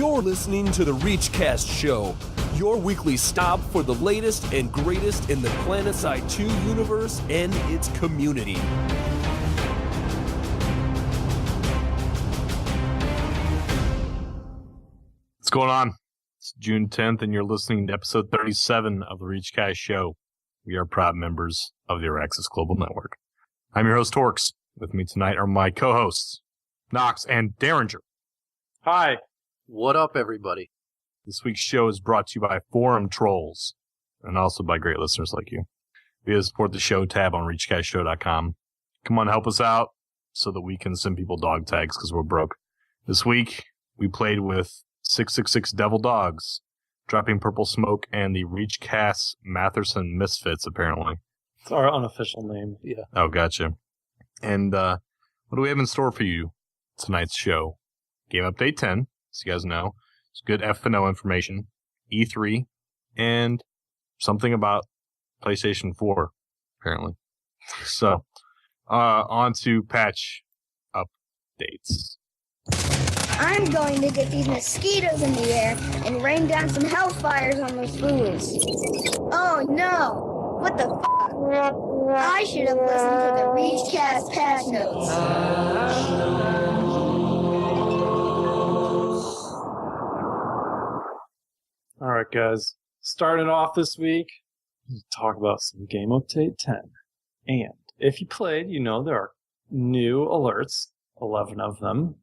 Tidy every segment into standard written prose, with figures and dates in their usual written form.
You're listening to the ReachCast show, your weekly stop for the latest and greatest in the PlanetSide 2 universe and its community. What's going on? It's June 10th, and you're listening to episode 37 of the ReachCast show. We are proud members of the Araxis Global Network. I'm your host, Torx. With me tonight are my co-hosts, Knox and Derringer. Hi. What up, everybody? This week's show is brought to you by Forum Trolls, and also by great listeners like you. Via support the show tab on ReachCastShow.com. Come on, help us out so that we can send people dog tags because we're broke. This week, we played with 666 Devil Dogs, Dropping Purple Smoke, and the ReachCast Matherson Misfits, apparently. It's our unofficial name. Yeah. Oh, gotcha. And what do we have in store for you tonight's show? Game Update 10, so you guys know. It's good F&O information, E3, and something about PlayStation 4, apparently. So, on to patch updates. I'm going to get these mosquitoes in the air and rain down some hellfires on those fools. Oh no! What the f***? I should have listened to the ReachCast patch notes. Alright, guys. Starting off this week, talk about some Game Update 10. And if you played, you know there are new alerts, 11 of them,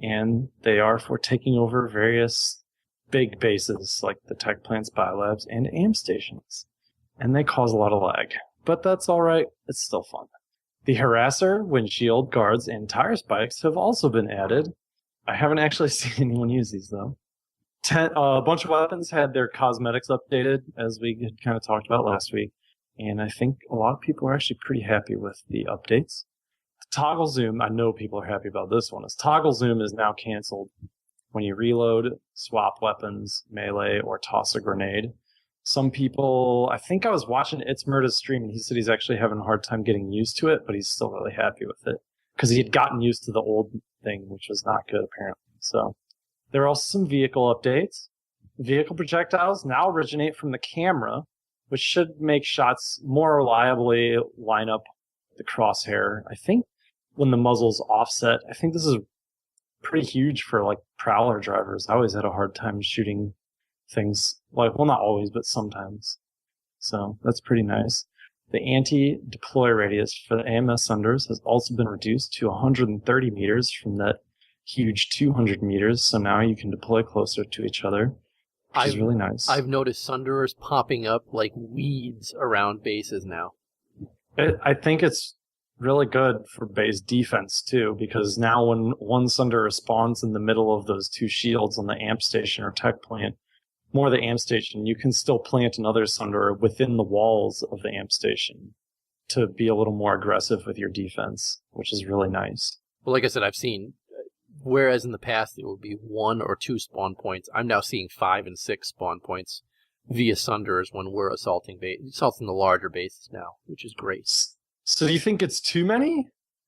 and they are for taking over various big bases like the Tech Plants, Biolabs, and AM stations. And they cause a lot of lag. But that's alright, it's still fun. The Harasser, Windshield, Guards, and Tire Spikes have also been added. I haven't actually seen anyone use these, though. A bunch of weapons had their cosmetics updated, as we had kind of talked about last week. And I think a lot of people are actually pretty happy with the updates. The toggle zoom, I know people are happy about this one, is toggle zoom is now canceled when you reload, swap weapons, melee, or toss a grenade. Some people, I think I was watching It's Murda's stream, and he said he's actually having a hard time getting used to it, but he's still really happy with it. Because he had gotten used to the old thing, which was not good, apparently. So there are also some vehicle updates. Vehicle projectiles now originate from the camera, which should make shots more reliably line up the crosshair. I think when the muzzle's offset, I think this is pretty huge for like Prowler drivers. I always had a hard time shooting things, like, well, not always, but sometimes. So that's pretty nice. The anti-deploy radius for the AMS Sunders has also been reduced to 130 meters from that huge 200 meters, so now you can deploy closer to each other, which is really nice. I've noticed Sunderers popping up like weeds around bases now. I think it's really good for base defense, too, because now when one Sunderer spawns in the middle of those two shields on the amp station or tech plant, more the amp station, you can still plant another Sunderer within the walls of the amp station to be a little more aggressive with your defense, which is really nice. Well, like I said, I've seen, whereas in the past it would be 1 or 2 spawn points, I'm now seeing 5 and 6 spawn points via Sunderers when we're assaulting the larger bases now, which is great. So do you think it's too many?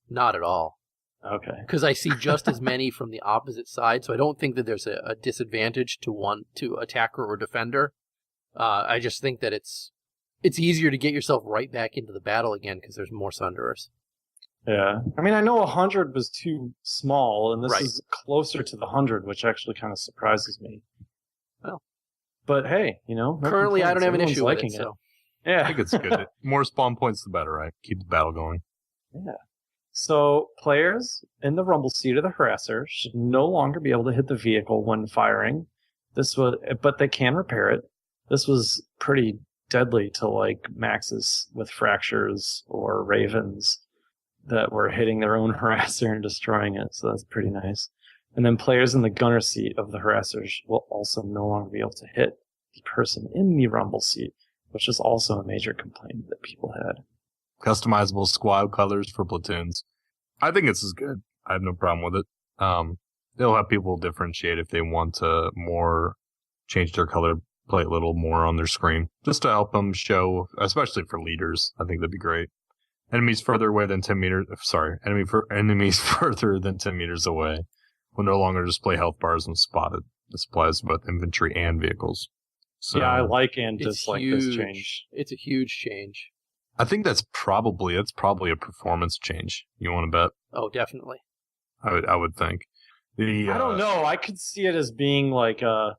Not at all. Okay. Because I see just as many from the opposite side, so I don't think that there's a disadvantage to attacker or defender. I just think that it's easier to get yourself right back into the battle again because there's more Sunderers. Yeah. I mean, I know 100 was too small, and this Right. is closer to the 100, which actually kind of surprises me. Well. But hey, you know. no Currently, I don't have an complaints. issue with Everyone's it, liking so. Yeah. I think it's good. More spawn points, the better, right? Keep the battle going. Yeah. So players in the rumble seat of the Harasser should no longer be able to hit the vehicle when firing. But they can repair it. This was pretty deadly to like Maxes with fractures or Ravens that were hitting their own Harasser and destroying it. So that's pretty nice. And then players in the gunner seat of the Harassers will also no longer be able to hit the person in the rumble seat, which is also a major complaint that people had. Customizable squad colors for platoons. I think this is good. I have no problem with it. They'll have people differentiate if they want to more change their color plate a little more on their screen, just to help them show, especially for leaders. I think that'd be great. Enemies further away than 10 meters. Enemies further than 10 meters away will no longer display health bars when spotted. This applies to both infantry and vehicles. So Yeah, I like and It's dislike huge. this change. It's a huge change. I think that's probably a performance change. You want to bet? Oh, definitely. I would think. I don't know. I could see it as being like probably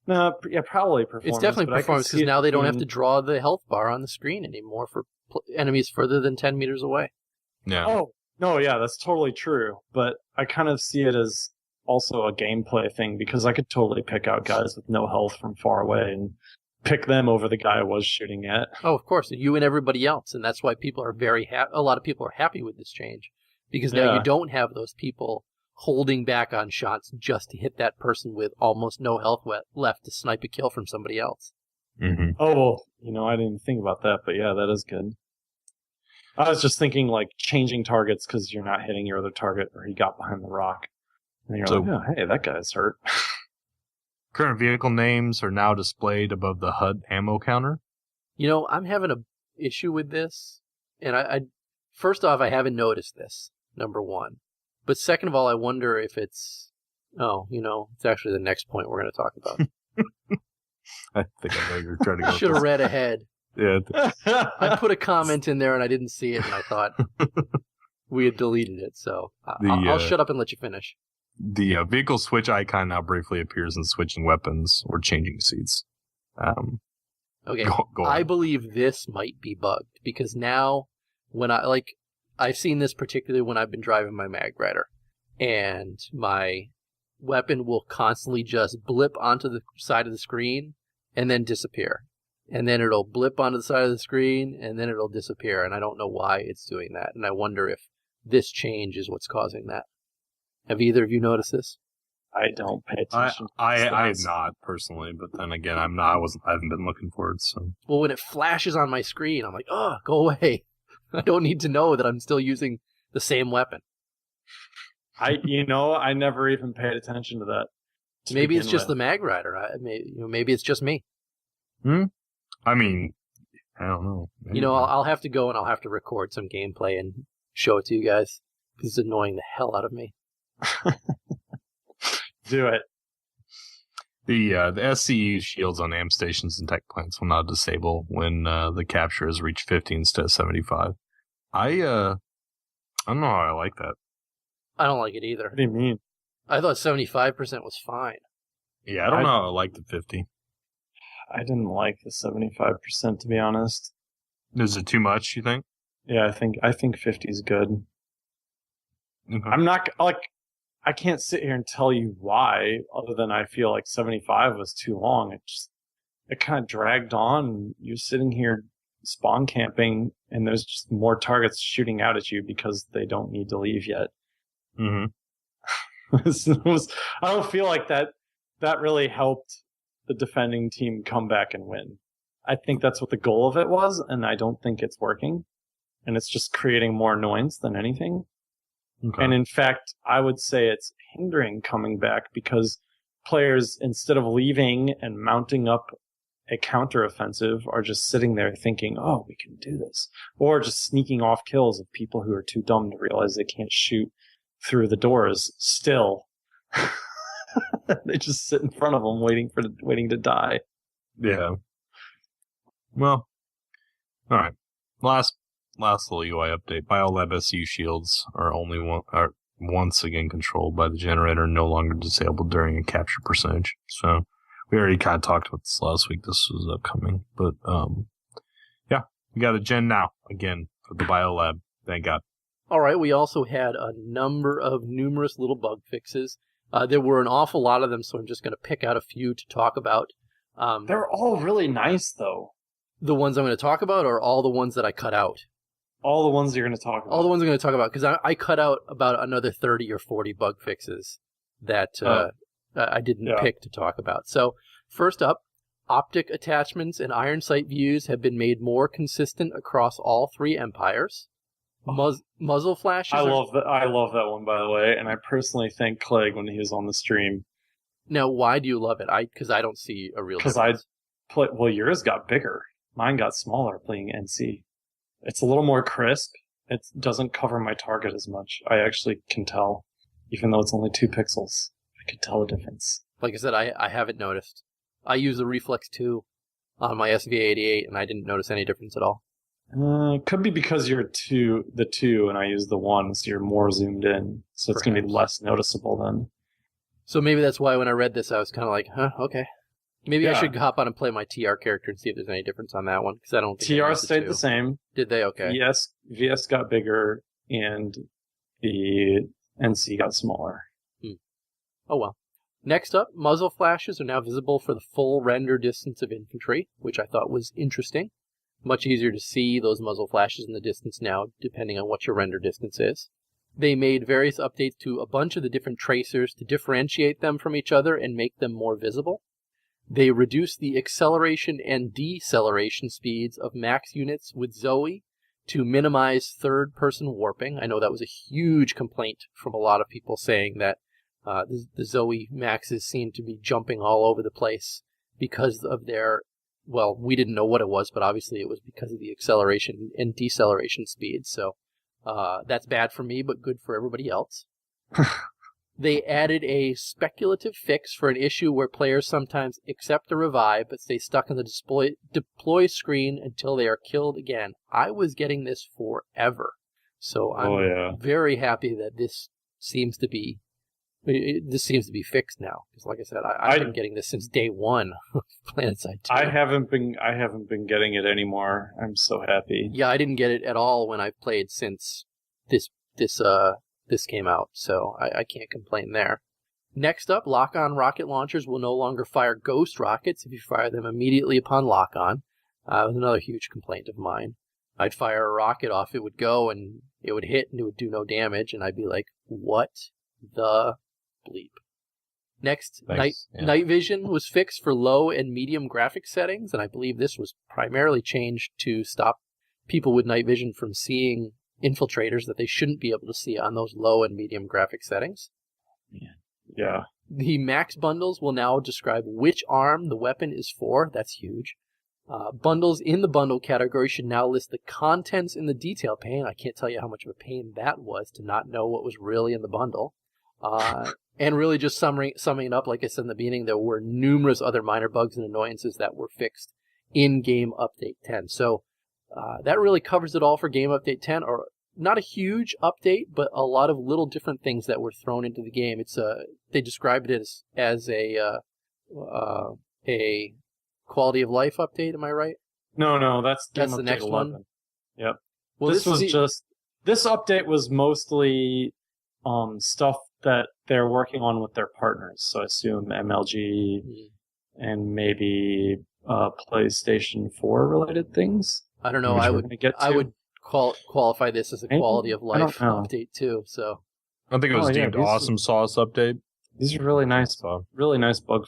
performance. It's definitely but I could performance see because it now they don't have being- to draw the health bar on the screen anymore for enemies further than 10 meters away. Yeah. Oh no, yeah, that's totally true. But I kind of see it as also a gameplay thing because I could totally pick out guys with no health from far away and pick them over the guy I was shooting at. Oh, of course, you and everybody else, and that's why people are a lot of people are happy with this change because now Yeah. you don't have those people holding back on shots just to hit that person with almost no health left to snipe a kill from somebody else. Mm-hmm. Oh, well, I didn't think about that, but yeah, that is good. I was just thinking like changing targets because you're not hitting your other target or he got behind the rock. And you're So- like, oh, hey, that guy's hurt. Current vehicle names are now displayed above the HUD ammo counter. I'm having a issue with this, and I first off, I haven't noticed this, number one. But second of all, I wonder if it's it's actually the next point we're going to talk about. I think I know you're trying to go. Should have read ahead. Yeah. I put a comment in there and I didn't see it, and I thought we had deleted it. So I'll shut up and let you finish. The vehicle switch icon now briefly appears in switching weapons or changing seats. Okay, Go on. I believe this might be bugged because now when I've seen this particularly when I've been driving my Mag Rider, and my weapon will constantly just blip onto the side of the screen and then disappear. And then it'll blip onto the side of the screen and then it'll disappear. And I don't know why it's doing that. And I wonder if this change is what's causing that. Have either of you noticed this? I don't pay attention. I have stats. not personally, but then again, I haven't been looking for it. So Well, when it flashes on my screen, I'm like, oh, go away. I don't need to know that I'm still using the same weapon. I never even paid attention to that. to Maybe it's begin just with. the Mag Rider. Maybe it's just me. I mean, I don't know. I'll have to go and I'll have to record some gameplay and show it to you guys because it's annoying the hell out of me. Do it. The SCU shields on AM stations and tech plants will now disable when the capture has reached 50 instead of 75. I don't know how I like that. I don't like it either. What do you mean? I thought 75% was fine. Yeah, I don't know how I like the 50. I didn't like the 75%, to be honest. Is it too much, you think? Yeah, I think 50 is good. Okay. I'm not I can't sit here and tell you why, other than I feel like 75 was too long. It kind of dragged on. You're sitting here spawn camping, and there's just more targets shooting out at you because they don't need to leave yet. Mm-hmm. I don't feel like that really helped the defending team come back and win. I think that's what the goal of it was, and I don't think it's working. And it's just creating more annoyance than anything. Okay. And in fact, I would say it's hindering coming back because players, instead of leaving and mounting up a counteroffensive, are just sitting there thinking, oh, we can do this. Or just sneaking off kills of people who are too dumb to realize they can't shoot through the doors still. They just sit in front of them waiting to die. Yeah. Well, all right. Last little UI update. BioLab SU shields are once again controlled by the generator, no longer disabled during a capture percentage. So we already kind of talked about this last week. This was upcoming, but yeah, we got a gen now again for the BioLab. Thank God. All right, we also had a number of numerous little bug fixes. There were an awful lot of them, so I'm just going to pick out a few to talk about. They're all really nice, though. The ones I'm going to talk about are all the ones that I cut out. All the ones you're going to talk about. All the ones I'm going to talk about, because I cut out about another 30 or 40 bug fixes that I didn't pick to talk about. So first up, optic attachments and iron sight views have been made more consistent across all three empires. Muzzle flashes. I love that one, by the way, and I personally thanked Clegg when he was on the stream. Now, why do you love it? Because I don't see a real difference. Well, yours got bigger. Mine got smaller playing NC. It's a little more crisp. It doesn't cover my target as much. I actually can tell, even though it's only 2 pixels. I can tell a difference. Like I said, I haven't noticed. I use the Reflex 2 on my SV88, and I didn't notice any difference at all. Could be because you're the 2 and I use the 1, so you're more zoomed in. So it's going to be less noticeable then. So maybe that's why when I read this, I was kind of like, huh, okay. Maybe I Yeah. should hop on and play my TR character and see if there's any difference on that one, because I don't think I TR used stayed two. the same. Did they? Okay. Yes, VS got bigger and the NC got smaller. Oh well. Next up, muzzle flashes are now visible for the full render distance of infantry, which I thought was interesting. Much easier to see those muzzle flashes in the distance now, depending on what your render distance is. They made various updates to a bunch of the different tracers to differentiate them from each other and make them more visible. They reduced the acceleration and deceleration speeds of max units with Zoe to minimize third-person warping. I know that was a huge complaint from a lot of people saying that the Zoe maxes seem to be jumping all over the place because of their, well, we didn't know what it was, but obviously it was because of the acceleration and deceleration speeds. So that's bad for me, but good for everybody else. They added a speculative fix for an issue where players sometimes accept a revive but stay stuck in the deploy screen until they are killed again. I was getting this forever. So I'm very happy that this seems to be fixed now. Because like I said, I've been getting this since day one of PlanetSide 2. I haven't been getting it anymore. I'm so happy. Yeah, I didn't get it at all when I've played since this came out, so I can't complain there. Next up, lock-on rocket launchers will no longer fire ghost rockets if you fire them immediately upon lock-on. That was another huge complaint of mine. I'd fire a rocket off, it would go, and it would hit, and it would do no damage, and I'd be like, what the bleep? Next, night vision was fixed for low and medium graphics settings, and I believe this was primarily changed to stop people with night vision from seeing infiltrators that they shouldn't be able to see on those low and medium graphic settings. Yeah. The max bundles will now describe which arm the weapon is for. That's huge. Bundles in the bundle category should now list the contents in the detail pane. I can't tell you how much of a pain that was to not know what was really in the bundle. And really just summing it up, like I said in the beginning, there were numerous other minor bugs and annoyances that were fixed in Game Update 10. So that really covers it all for Game Update 10, or not a huge update, but a lot of little different things that were thrown into the game. It's they described it as a quality of life update. Am I right? No, that's the Update next 11. one. Yep. Well, this update was mostly stuff that they're working on with their partners. So I assume MLG and maybe PlayStation 4 related things. I don't know. I would qualify this as a quality of life update too. So I think it was deemed awesome sauce update. These are really nice bug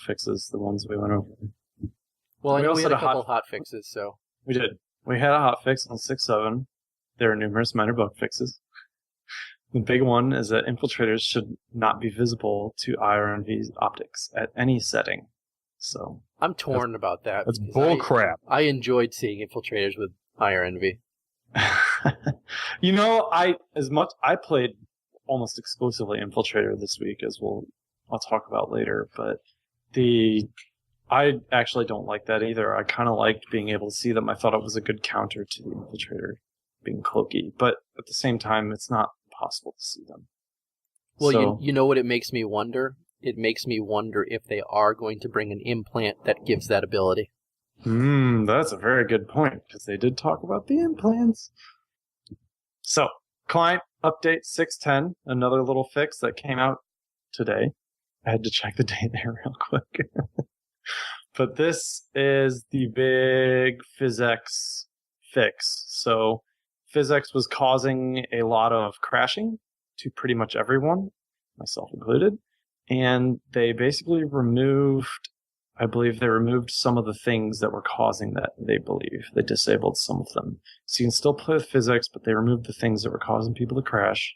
fixes. The ones we went over. Well, I know we had a couple hot fixes. So we did. We had a hot fix on 6.7. There are numerous minor bug fixes. The big one is that infiltrators should not be visible to IRNV's optics at any setting. So I'm torn about that. That's bull crap. I enjoyed seeing infiltrators with IRNV. I played almost exclusively Infiltrator this week, as I'll talk about later, but I actually don't like that either. I kind of liked being able to see them. I thought it was a good counter to the Infiltrator being cloaky, but at the same time, it's not possible to see them. Well, so, you know what it makes me wonder? It makes me wonder if they are going to bring an implant that gives that ability. That's a very good point, because they did talk about the implants. So, client update 6.10, another little fix that came out today. I had to check the date there real quick. But this is the big PhysX fix. So, PhysX was causing a lot of crashing to pretty much everyone, myself included. And they basically removed some of the things that were causing that, they believe. They disabled some of them. So you can still play with PhysX, but they removed the things that were causing people to crash.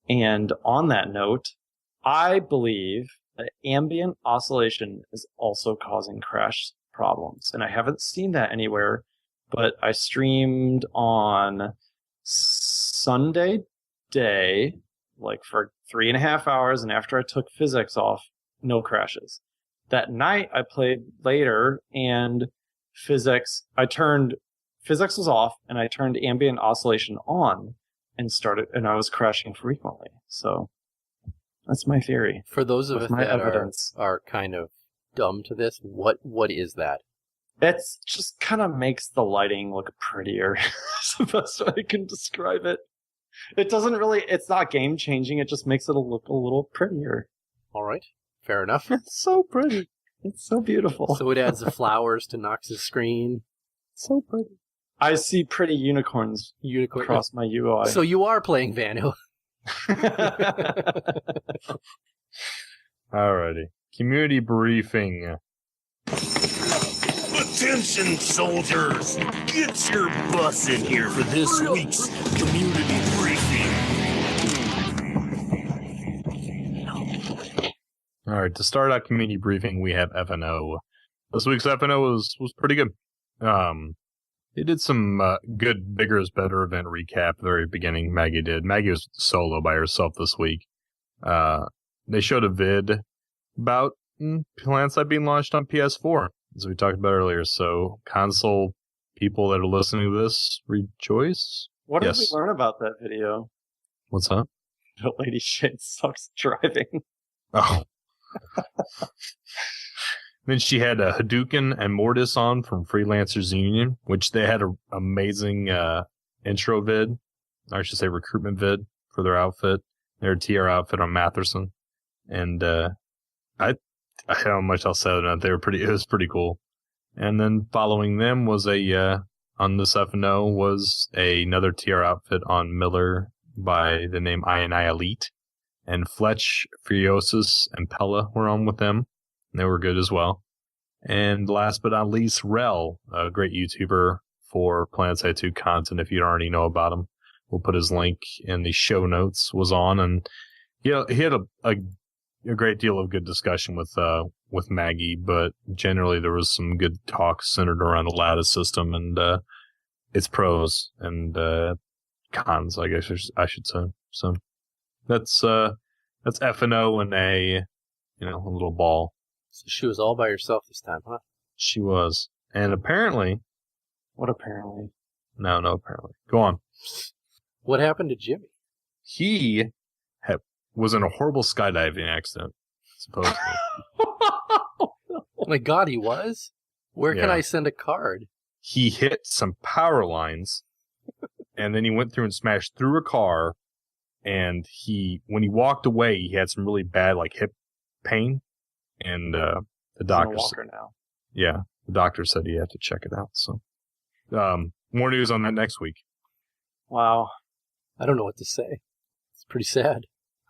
And on that note, I believe that ambient oscillation is also causing crash problems. And I haven't seen that anywhere, but I streamed on Sunday day, like for 3.5 hours, and after I took PhysX off, no crashes. that night I played later, and physics was off, and I turned ambient oscillation on and I was crashing frequently. So that's my theory. For those of us my that evidence. are kind of dumb to this, what is that? It's just kind of makes the lighting look prettier. It's the best way I can describe it. It's not game changing. It just makes it look a little prettier. All right, fair enough. It's so pretty. It's so beautiful. So it adds the flowers to Nox's screen. So pretty. I see pretty unicorns across my UI. So you are playing Vanu. Alrighty. Community briefing. Attention, soldiers! Get your bus in here for this week's community briefing. Alright, to start out community briefing, we have FNO. This week's FNO was pretty good. They did some good Bigger is Better event recap at the very beginning. Maggie did. Maggie was solo by herself this week. They showed a vid about PlanetSide being launched on PS4, as we talked about earlier. So console people that are listening to this, rejoice. What did we learn about that video? What's that? That Lady Shade sucks driving. Oh. Then she had Hadouken and Mortis on from Freelancers Union, which they had an amazing intro vid, or I should say recruitment vid for their outfit, their TR outfit on Matherson. And I don't know much else said on it. It was pretty cool. And then following them was on this FNO was another TR outfit on Miller by the name INI Elite. And Fletch, Furiosus, and Pella were on with them. And they were good as well. And last but not least, Rel, a great YouTuber for PlanetSide 2 content. If you don't already know about him, we'll put his link in the show notes, was on. And he had a great deal of good discussion with Maggie, but generally there was some good talk centered around the Lattice system and its pros and cons, I guess I should say. So that's FNO and a little ball. So she was all by herself this time, huh? She was. And apparently... What apparently? No, apparently. Go on. What happened to Jimmy? He was in a horrible skydiving accident, supposedly. Oh my God, he was? Where can I send a card? He hit some power lines, and then he went through and smashed through a car, and when he walked away, he had some really bad, hip pain, and the doctor... He's in a walker now. Yeah, the doctor said he had to check it out, so... more news on that next week. Wow. I don't know what to say. It's pretty sad.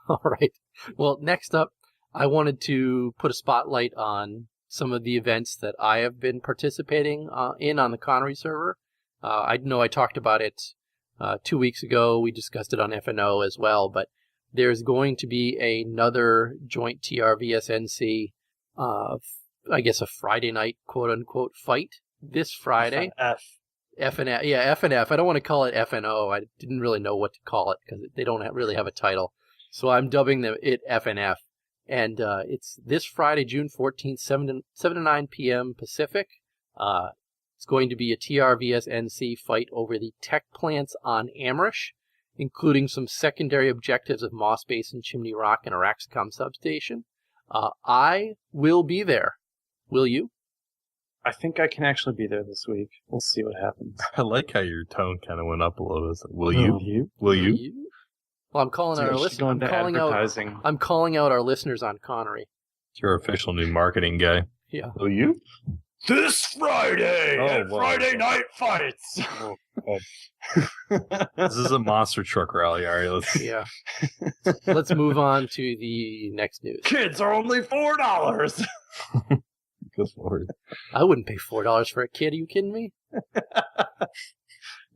All right. Well, next up, I wanted to put a spotlight on some of the events that I have been participating in on the Connery server. I know I talked about it 2 weeks ago. We discussed it on FNO as well, but there's going to be another joint TRVSNC, I guess a Friday night quote-unquote fight this Friday. FNF. Yeah, FNF. I don't want to call it FNO. I didn't really know what to call it because they don't really have a title. So I'm dubbing it FNF. And it's this Friday, June 14th, 7 to 9 p.m. Pacific. It's going to be a TRVSNC fight over the tech plants on Amrish, including some secondary objectives of Moss Basin, Chimney Rock, and a Raxcom substation. I will be there. Will you? I think I can actually be there this week. We'll see what happens. I like how your tone kind of went up a little bit. Will you? Will you? Well, I'm calling out our listeners. I'm calling out our listeners on Connery. It's your official new marketing guy. Yeah. Will you? This Friday at Friday Night Fights. This is a monster truck rally. All right, let's move on to the next news. Kids are only $4. Good Lord. I wouldn't pay $4 for a kid. Are you kidding me?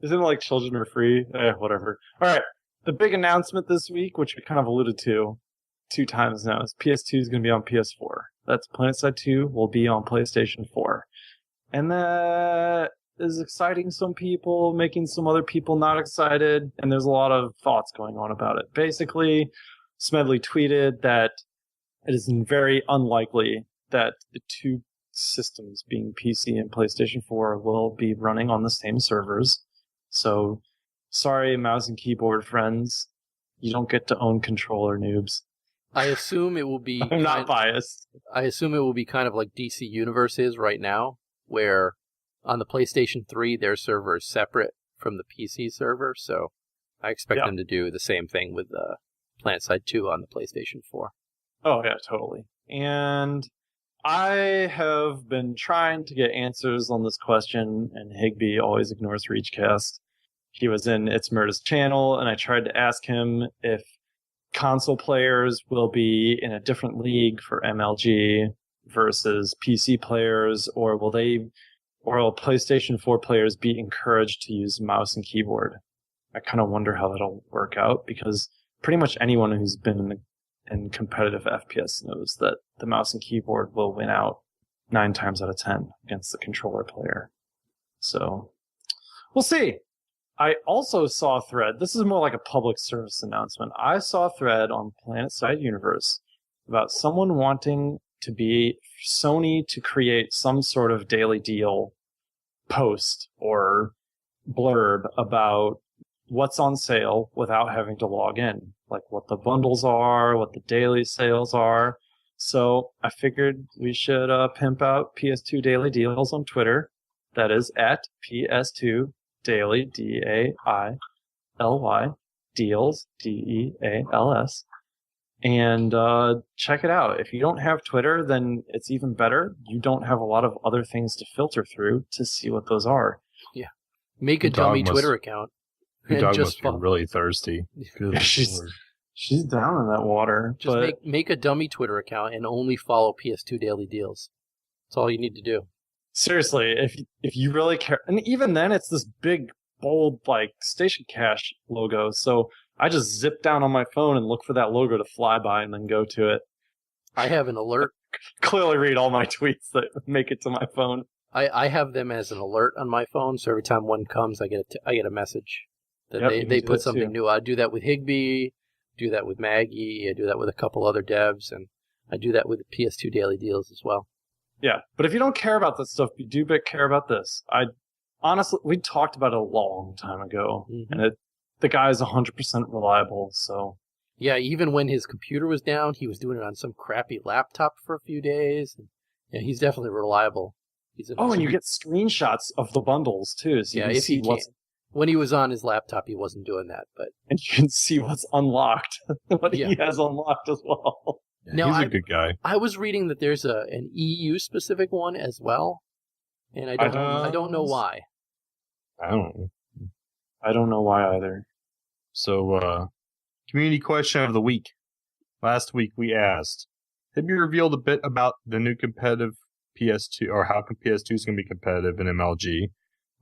Isn't it like children are free? Whatever. All right. The big announcement this week, which we kind of alluded to 2 times now, is PS2 is going to be on PS4. That's PlanetSide 2 will be on PlayStation 4. And that is exciting some people, making some other people not excited, and there's a lot of thoughts going on about it. Basically, Smedley tweeted that it is very unlikely that the two systems, being PC and PlayStation 4, will be running on the same servers. So, sorry, mouse and keyboard friends, you don't get to own controller, noobs. I assume it will be. I'm not biased. I assume it will be kind of like DC Universe is right now, where on the PlayStation 3 their server is separate from the PC server. So, I expect them to do the same thing with PlanetSide 2 on the PlayStation 4. Oh yeah, totally. And I have been trying to get answers on this question, and Higby always ignores ReachCast. He was in It's Murda's channel, and I tried to ask him if console players will be in a different league for MLG versus PC players, or will PlayStation 4 players be encouraged to use mouse and keyboard? I kind of wonder how that'll work out, because pretty much anyone who's been in competitive FPS knows that the mouse and keyboard will win out 9 times out of 10 against the controller player. So, we'll see. I also saw a thread. This is more like a public service announcement. I saw a thread on PlanetSide Universe about someone wanting to be Sony to create some sort of daily deal post or blurb about what's on sale without having to log in, like what the bundles are, what the daily sales are. So I figured we should pimp out PS2 daily deals on Twitter. That is at PS2 Daily, D-A-I-L-Y, deals, D-E-A-L-S. And check it out. If you don't have Twitter, then it's even better. You don't have a lot of other things to filter through to see what those are. Yeah. Make a dummy Twitter account. Your dog must be really thirsty. Good She's down in that water. Just make a dummy Twitter account and only follow PS2 Daily Deals. That's all you need to do. Seriously, if you really care, and even then it's this big, bold, like, Station Cash logo, so I just zip down on my phone and look for that logo to fly by and then go to it. I have an alert. Clearly read all my tweets that make it to my phone. I have them as an alert on my phone, so every time one comes, I get a message that they put something new. I do that with Higby, do that with Maggie, I do that with a couple other devs, and I do that with the PS2 Daily Deals as well. Yeah, but if you don't care about this stuff, you do care about this. Honestly, we talked about it a long time ago, and the guy is 100% reliable, so... Yeah, even when his computer was down, he was doing it on some crappy laptop for a few days. And, yeah, he's definitely reliable. And you get screenshots of the bundles, too, so you can see what's... When he was on his laptop, he wasn't doing that, but... And you can see what's unlocked, what he has unlocked as well. Now, he's a good guy. I was reading that there's an EU-specific one as well, and I don't know why. I don't know why either. So, community question of the week. Last week we asked, have you revealed a bit about the new competitive PS2, or how PS2 is going to be competitive in MLG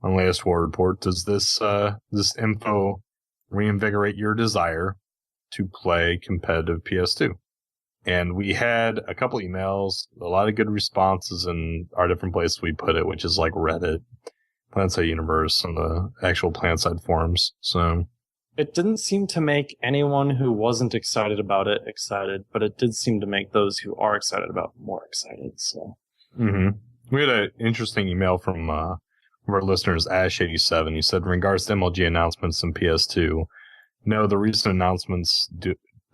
on latest war report? Does this info reinvigorate your desire to play competitive PS2? And we had a couple emails, a lot of good responses in our different places we put it, which is like Reddit, PlanetSide Universe, and the actual PlanetSide forums. So it didn't seem to make anyone who wasn't excited about it excited, but it did seem to make those who are excited about it more excited. So we had an interesting email from one of our listeners, Ash87. He said, in regards to MLG announcements in PS2, no, the recent announcements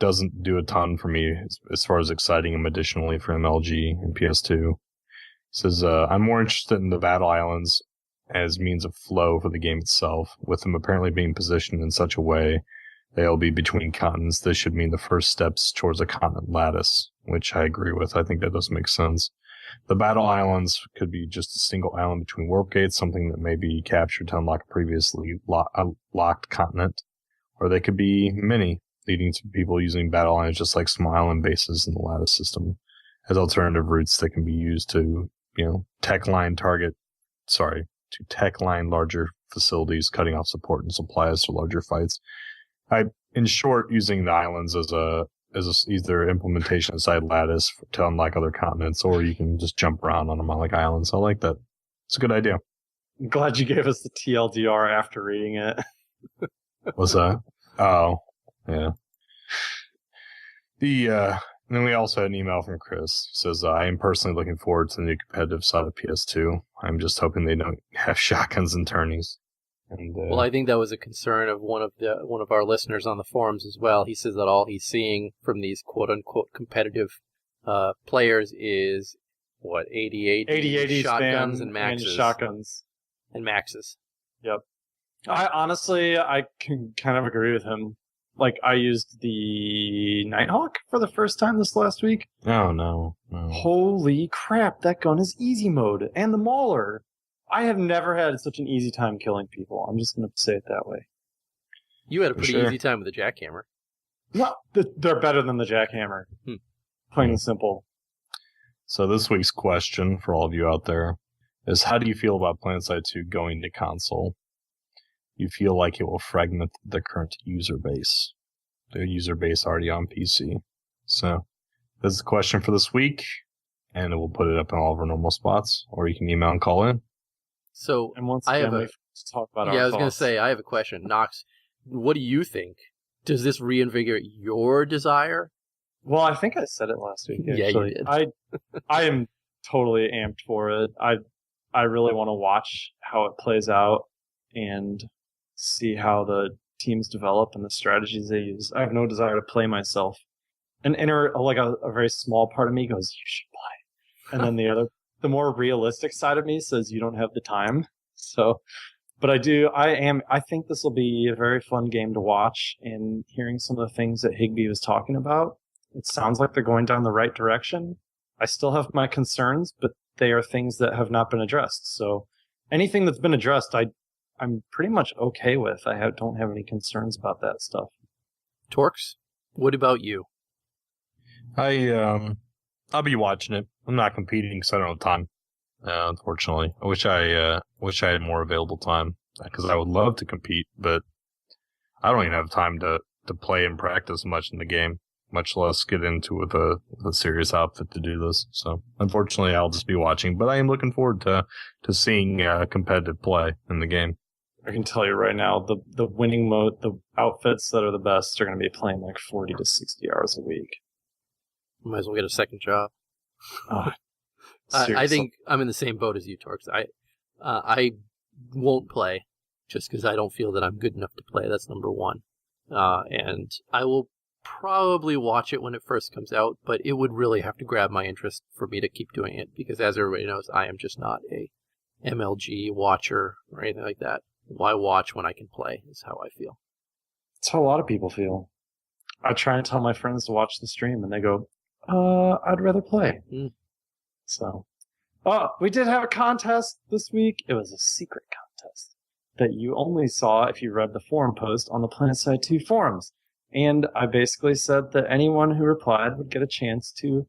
doesn't do a ton for me as far as exciting them additionally for MLG and PS2. He says, I'm more interested in the battle islands as means of flow for the game itself, with them apparently being positioned in such a way they'll be between continents. This should mean the first steps towards a continent lattice, which I agree with. I think that does make sense. The battle islands could be just a single island between warp gates, something that may be captured to unlock a previously locked continent, or they could be many, leading to people using battle islands just like small island bases in the lattice system as alternative routes that can be used to, tech line larger facilities, cutting off support and supplies to larger fights. In short, using the islands as either implementation inside lattice to unlock other continents, or you can just jump around on them on like islands. I like that. It's a good idea. I'm glad you gave us the TLDR after reading it. What's that? Oh, yeah. And then we also had an email from Chris. He says, I am personally looking forward to the new competitive side of PS2. I'm just hoping they don't have shotguns and tourneys. And, Well, I think that was a concern of one of our listeners on the forums as well. He says that all he's seeing from these quote-unquote competitive players is, 80 shotguns and maxes. Shotguns. And maxes. Yep. I can kind of agree with him. Like, I used the Nighthawk for the first time this last week. Oh, no. Holy crap, that gun is easy mode. And the Mauler. I have never had such an easy time killing people. I'm just going to say it that way. You had a pretty Sure. easy time with the jackhammer. No, they're better than the jackhammer. Plain and simple. So this week's question for all of you out there is, how do you feel about PlanetSide 2 going to console? You feel like it will fragment the current user base. The user base already on PC. So this is the question for this week, and we'll put it up in all of our normal spots, or you can email and call in. So And once I again, have we talk about our I was going to thoughts. say, I have a question. Knox, what do you think? Does this reinvigorate your desire? Well, I think I said it last week. Yeah, you Actually. did. I am totally amped for it. I really want to watch how it plays out and see how the teams develop and the strategies they use. I have no desire to play myself. An inner, like a very small part of me goes, "You should play," and then the more realistic side of me says, "You don't have the time." So, but I think this will be a very fun game to watch. And hearing some of the things that Higbee was talking about, it sounds like they're going down the right direction. I still have my concerns, but they are things that have not been addressed. So anything that's been addressed, I'm pretty much okay with. Don't have any concerns about that stuff. Torx, what about you? I'll be watching it. I'm not competing because I don't have time. Unfortunately, I wish I had more available time, because I would love to compete, but I don't even have time to play and practice much in the game, much less get into with a serious outfit to do this. So unfortunately, I'll just be watching, but I am looking forward to seeing competitive play in the game. I can tell you right now, the winning mode, the outfits that are the best are going to be playing like 40 to 60 hours a week. Might as well get a second job. Oh, I seriously. think I'm in the same boat as you, Torx. I won't play just because I don't feel that I'm good enough to play. That's number one. And I will probably watch it when it first comes out, but it would really have to grab my interest for me to keep doing it, because as everybody knows, I am just not a MLG watcher or anything like that. Why watch when I can play is how I feel. That's how a lot of people feel. I try and tell my friends to watch the stream, and they go, I'd rather play. So, we did have a contest this week. It was a secret contest that you only saw if you read the forum post on the PlanetSide 2 forums. And I basically said that anyone who replied would get a chance to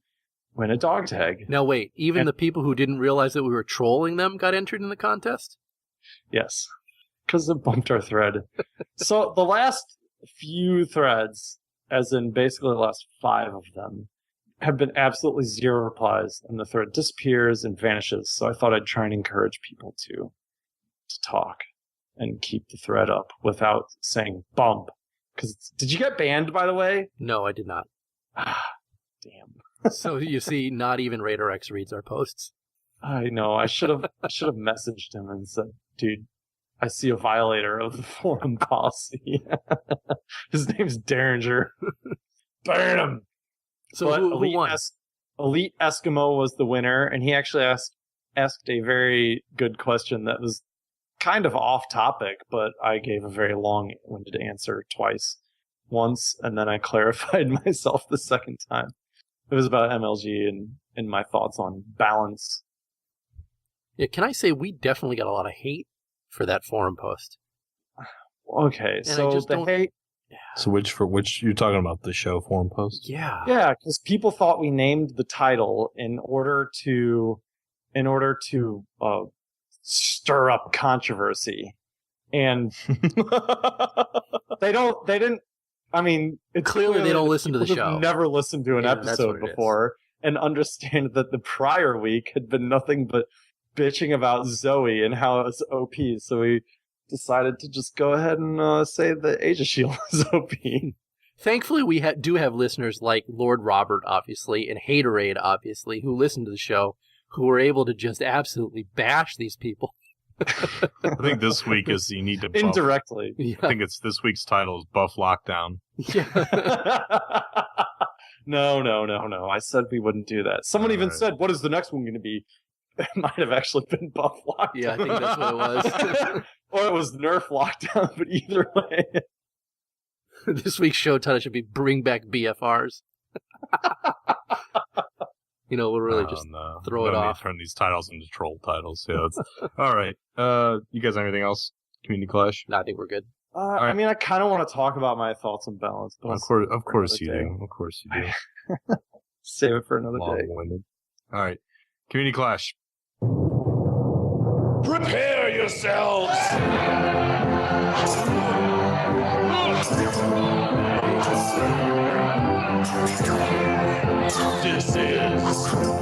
win a dog tag. Now wait, even the people who didn't realize that we were trolling them got entered in the contest? Yes, because it bumped our thread. So the last few threads, as in basically the last 5 of them, have been absolutely 0 replies, and the thread disappears and vanishes. So I thought I'd try and encourage people to talk and keep the thread up without saying bump. Because did you get banned, by the way? No, I did not. Damn. So you see, not even Raider X reads our posts. I know. I should have messaged him and said, dude, I see a violator of the forum policy. His name's Derringer. Burn him. So But who won? Elite Eskimo was the winner, and he actually asked a very good question that was kind of off topic, but I gave a very long-winded answer once, and then I clarified myself the second time. It was about MLG and my thoughts on balance. Yeah, can I say we definitely got a lot of hate for that forum post? Okay, And so I just the don't- hate. So which you're talking about, the show forum post? Yeah. Yeah, because people thought we named the title in order to stir up controversy, and they didn't. I mean, it's Clearly they don't listen to the people who've show. Never listened to an Yeah, that's episode what it is. before and understand that the prior week had been nothing but bitching about Zoe and how it was OP. So we decided to just go ahead and say that Asia Shield is OP. Thankfully, we do have listeners like Lord Robert, obviously, and Haterade, obviously, who listen to the show, who are able to just absolutely bash these people. I think this week is you need to buff. Indirectly. Yeah. I think it's this week's title is Buff Lockdown. Yeah. No. I said we wouldn't do that. Someone even said, what is the next one going to be? It might have actually been Buff Lockdown. Yeah, I think that's what it was. Or it was Nerf Lockdown, but either way. This week's show title should be Bring Back BFRs. We'll really just throw it off. Turn these titles into troll titles. Yeah. All right. You guys have anything else? Community Clash? No, I think we're good. I mean, I kind of want to talk about my thoughts on balance. But Of course you do. Of course you do. Save it for another day. Long-winded. All right. Community Clash. Prepare yourselves! This is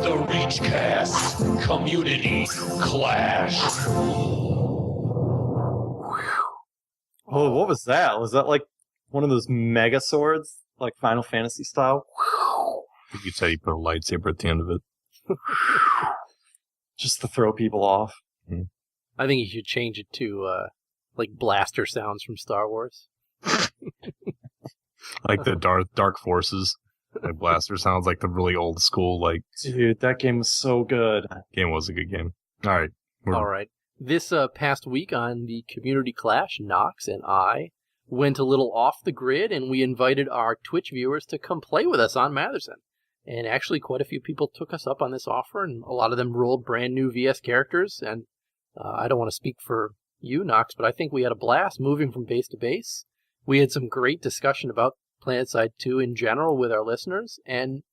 the ReachCast Community Clash. Oh, what was that? Was that like one of those mega swords? Like Final Fantasy style? I think you said you put a lightsaber at the end of it. Just to throw people off. I think you should change it to like blaster sounds from Star Wars. Like the dark forces. Like blaster sounds like the really old school, like... Dude, that game was so good. Game was a good game. All right. All right. This past week on the Community Clash, Knox and I went a little off the grid, and we invited our Twitch viewers to come play with us on Matherson. And actually, quite a few people took us up on this offer, and a lot of them rolled brand new VS characters. And I don't want to speak for you, Knox, but I think we had a blast moving from base to base. We had some great discussion about PlanetSide 2 in general with our listeners, and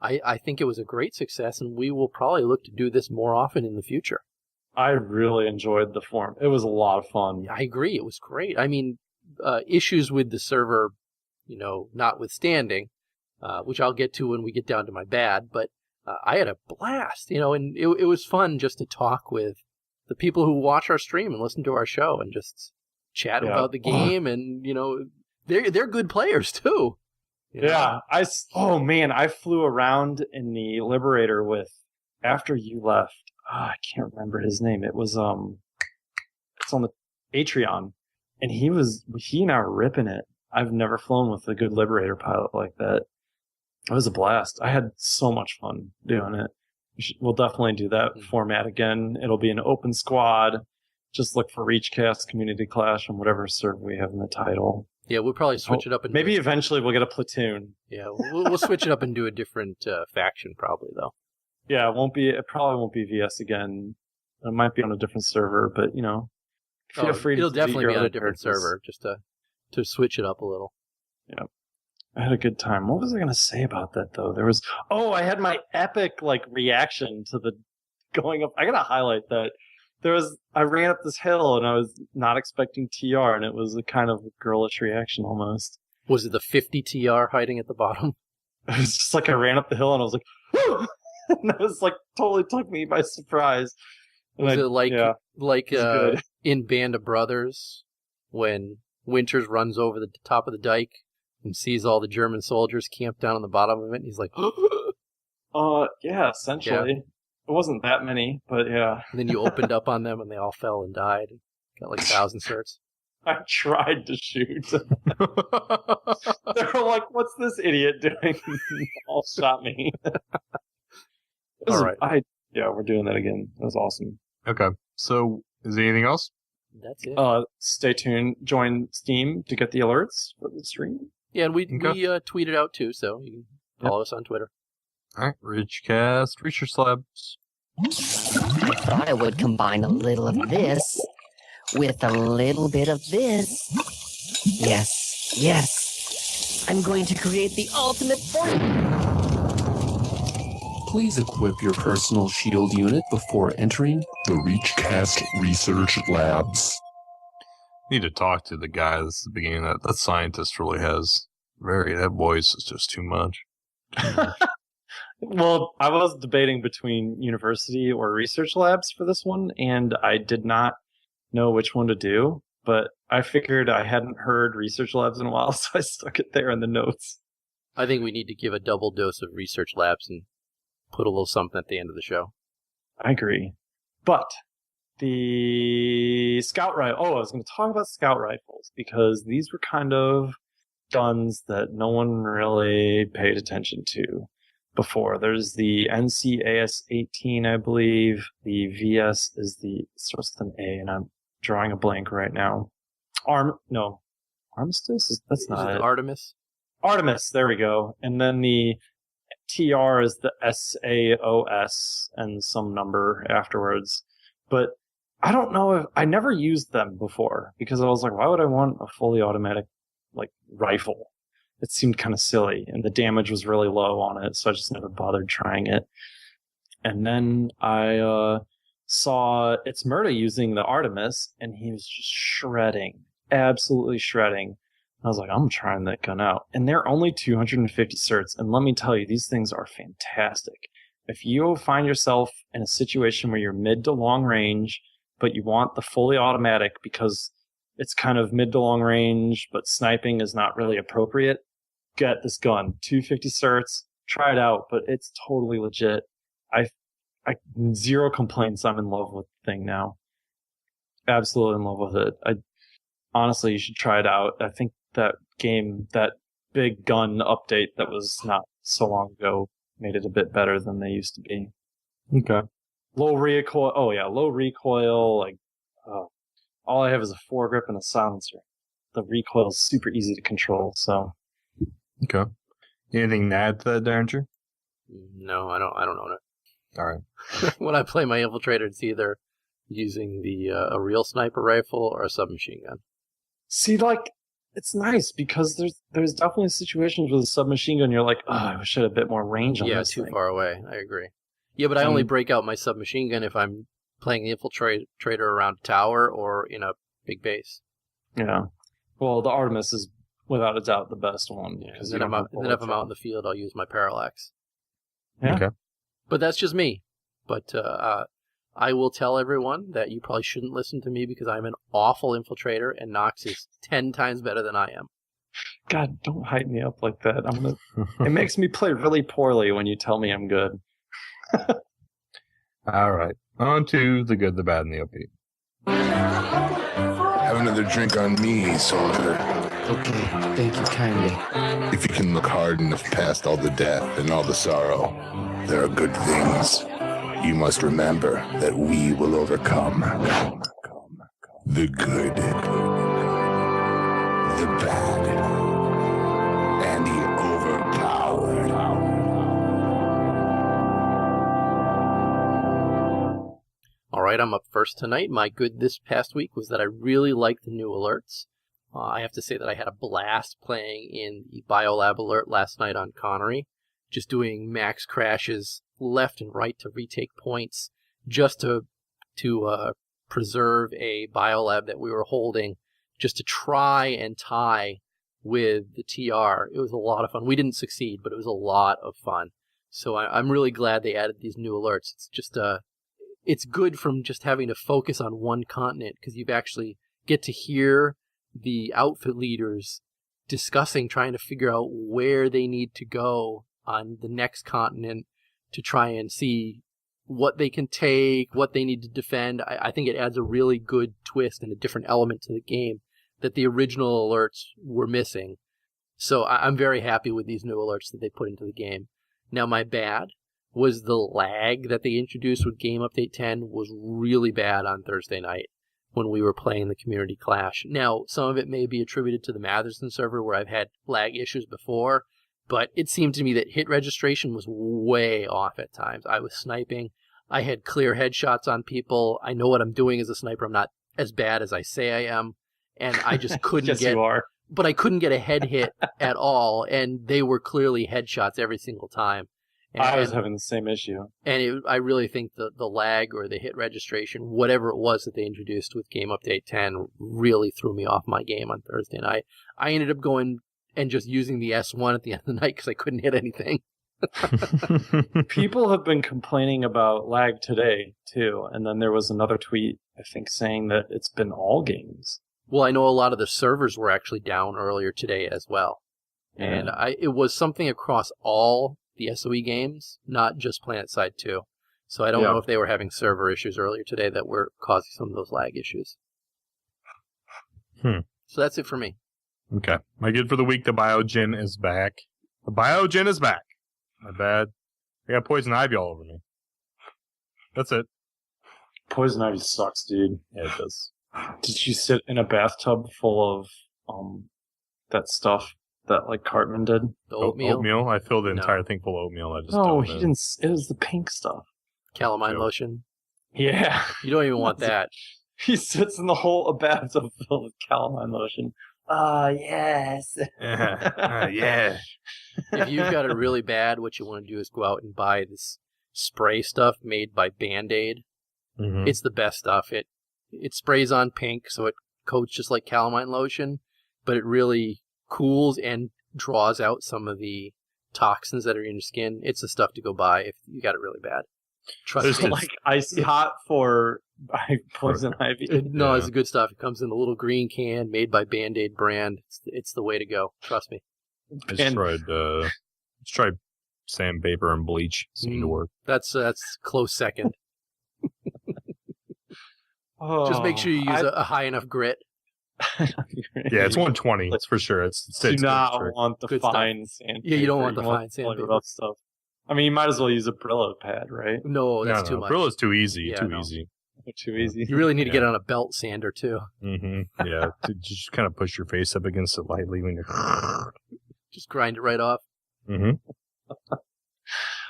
I think it was a great success, and we will probably look to do this more often in the future. I really enjoyed the forum. It was a lot of fun. I agree. It was great. I mean, issues with the server, notwithstanding, which I'll get to when we get down to my bad, but I had a blast, and it was fun just to talk with the people who watch our stream and listen to our show and just chat about the game, and, they're good players too. Yeah. I flew around in the Liberator with, after you left, I can't remember his name. It was, it's on the Atreon, and he and I were ripping it. I've never flown with a good Liberator pilot like that. It was a blast. I had so much fun doing it. We'll definitely do that format again. It'll be an open squad. Just look for ReachCast Community Clash on whatever server we have in the title. Yeah, we'll probably switch it up. And maybe eventually we'll get a platoon. Yeah, we'll switch it up and do a different faction probably, though. Yeah, it probably won't be VS again. It might be on a different server, but, feel free to... It'll definitely be on a different server, just to switch it up a little. Yeah. I had a good time. What was I going to say about that, though? I had my epic, reaction to the going up. I got to highlight that. I ran up this hill, and I was not expecting TR, and it was a kind of girlish reaction, almost. Was it the 50 TR hiding at the bottom? It was just I ran up the hill, and I was like, woo! And that was totally took me by surprise. Was it in Band of Brothers when Winters runs over the top of the dike and sees all the German soldiers camped down on the bottom of it, and he's like, yeah, essentially. Yeah. It wasn't that many, but yeah. And then you opened up on them and they all fell and died. Got 1,000 certs. I tried to shoot. They were like, what's this idiot doing? All shot me. All right. We're doing that again. That was awesome. Okay. So, is there anything else? That's it. Stay tuned. Join Steam to get the alerts for the stream. Yeah, and we tweeted out too, so you can follow us on Twitter. All right, ReachCast, Research Labs. I thought I would combine a little of this with a little bit of this. Yes. I'm going to create the ultimate force. Please equip your personal shield unit before entering the ReachCast Research Labs. Need to talk to the guy that's the beginning. That scientist really has that voice is just too much. Well, I was debating between university or research labs for this one, and I did not know which one to do. but I figured I hadn't heard Research Labs in a while, so I stuck it there in the notes. I think we need to give a double dose of Research Labs and put a little something at the end of the show. I agree. But the Scout Rifle... Oh, I was going to talk about Scout Rifles, because these were kind of guns that no one really paid attention to before. There's the NCAS-18, I believe. The VS is the... starts with an A, and I'm drawing a blank right now. Armistice? That's not it. Artemis? Artemis, there we go. And then the TR is the SAOS and some number afterwards. But I don't know if I never used them before because I was like, why would I want a fully automatic rifle? It seemed kind of silly, and the damage was really low on it, so I just never bothered trying it. And then I saw It's Murda using the Artemis, and he was just shredding, absolutely shredding. I was like, I'm trying that gun out. And they're only 250 certs. And let me tell you, these things are fantastic. If you find yourself in a situation where you're mid to long range, but you want the fully automatic because it's kind of mid to long range, but sniping is not really appropriate, get this gun. 250 certs, try it out, but it's totally legit. I zero complaints. I'm in love with the thing now. Absolutely in love with it. Honestly, you should try it out. I think that big gun update that was not so long ago made it a bit better than they used to be. Okay. Low recoil. Oh yeah, low recoil. All I have is a foregrip and a silencer. The recoil is super easy to control. So. Okay. Anything to add to that, Derringer? No, I don't own it. All right. When I play my infiltrator, it's either using a real sniper rifle or a submachine gun. See, it's nice because there's definitely situations with a submachine gun you're like, oh, I wish I had a bit more range on this too thing. far away. I agree. Yeah, but I only break out my submachine gun if I'm playing the infiltrator around a tower or in a big base. Yeah. Well, the Artemis is without a doubt the best one. Yeah, and then if I'm out in the field, I'll use my parallax. Yeah. Okay. But that's just me. But I will tell everyone that you probably shouldn't listen to me because I'm an awful infiltrator and Nox is 10 times better than I am. God, don't hype me up like that. It makes me play really poorly when you tell me I'm good. All right. On to the good, the bad, and the OP. Have another drink on me, soldier. Okay, thank you kindly. If you can look hard enough past all the death and all the sorrow, there are good things. You must remember that we will overcome the good, the bad, and the overpowered. All right, I'm up first tonight. My good this past week was that I really liked the new alerts. I have to say that I had a blast playing in the Biolab alert last night on Connery, just doing max crashes left and right to retake points, just to preserve a biolab that we were holding, just to try and tie with the TR. It was a lot of fun. We didn't succeed, but it was a lot of fun. So I'm really glad they added these new alerts. It's just it's good from just having to focus on one continent because you actually get to hear the outfit leaders discussing, trying to figure out where they need to go on the next continent to try and see what they can take, what they need to defend. I think it adds a really good twist and a different element to the game that the original alerts were missing. So I'm very happy with these new alerts that they put into the game. Now, my bad was the lag that they introduced with Game Update 10 was really bad on Thursday night when we were playing the Community Clash. Now, some of it may be attributed to the Matherson server where I've had lag issues before, but it seemed to me that hit registration was way off at times. I was sniping. I had clear headshots on people. I know what I'm doing as a sniper. I'm not as bad as I say I am. And I just couldn't Yes, get... you are. But I couldn't get a head hit at all, and they were clearly headshots every single time. And, I was having the same issue. And I really think the lag or the hit registration, whatever it was that they introduced with Game Update 10, really threw me off my game on Thursday night. I ended up going and just using the S1 at the end of the night because I couldn't hit anything. People have been complaining about lag today, too. And then there was another tweet, I think, saying that it's been all games. Well, I know a lot of the servers were actually down earlier today as well. And it was something across all the SOE games, not just PlanetSide 2. So I don't know if they were having server issues earlier today that were causing some of those lag issues. So that's it for me. Okay. My good for the week, the Biogen is back. The Biogen is back. My bad. I got poison ivy all over me. That's it. Poison ivy sucks, dude. Yeah, it does. Did you sit in a bathtub full of that stuff that like Cartman did? The oatmeal? Oatmeal? I filled the entire thing full of oatmeal. I just no, he didn't. It was the pink stuff. Calamine lotion? Yeah. You don't even want that. He sits in the whole bathtub filled with calamine lotion. Ah, yes. Yeah. If you've got it really bad, what you want to do is go out and buy this spray stuff made by Band-Aid. Mm-hmm. It's the best stuff. It sprays on pink, so it coats just like calamine lotion, but it really cools and draws out some of the toxins that are in your skin. It's the stuff to go buy if you got it really bad. Trust me. Like icy hot for poison ivy. No, it's good stuff. It comes in a little green can made by Band-Aid brand. It's the way to go. Trust me. I just tried sandpaper and bleach. Seemed to work. That's close second. Just make sure you use a high enough grit. Yeah, it's 120. That's for sure. It's do not want the fine sandpaper. Yeah, you don't want the fine sandpaper. Rough stuff. I mean, you might as well use a Brillo pad, right? No, that's too much. Brillo's too easy. Yeah, easy. Too easy. You really need to get on a belt sander too. Mm-hmm. Yeah, to just kind of push your face up against it lightly when you're. Just grind it right off. Mm-hmm.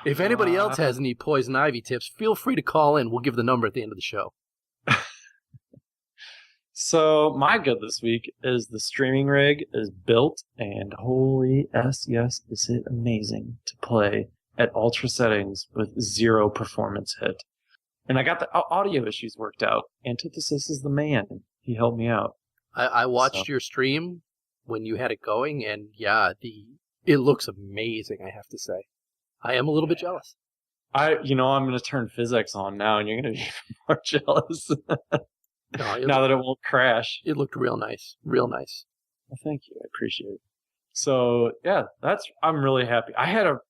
If anybody else has any poison ivy tips, feel free to call in. We'll give the number at the end of the show. So my good this week is the streaming rig is built, and holy yes, is it amazing to play at ultra settings with 0 performance hit. And I got the audio issues worked out. Antithesis is the man. He helped me out. I watched your stream when you had it going, and it looks amazing, I have to say. I am a little bit jealous. I'm going to turn physics on now, and you're going to be even more jealous. Now that it won't crash. It looked real nice. Real nice. Well, thank you. I appreciate it. So, yeah, I'm really happy. I had a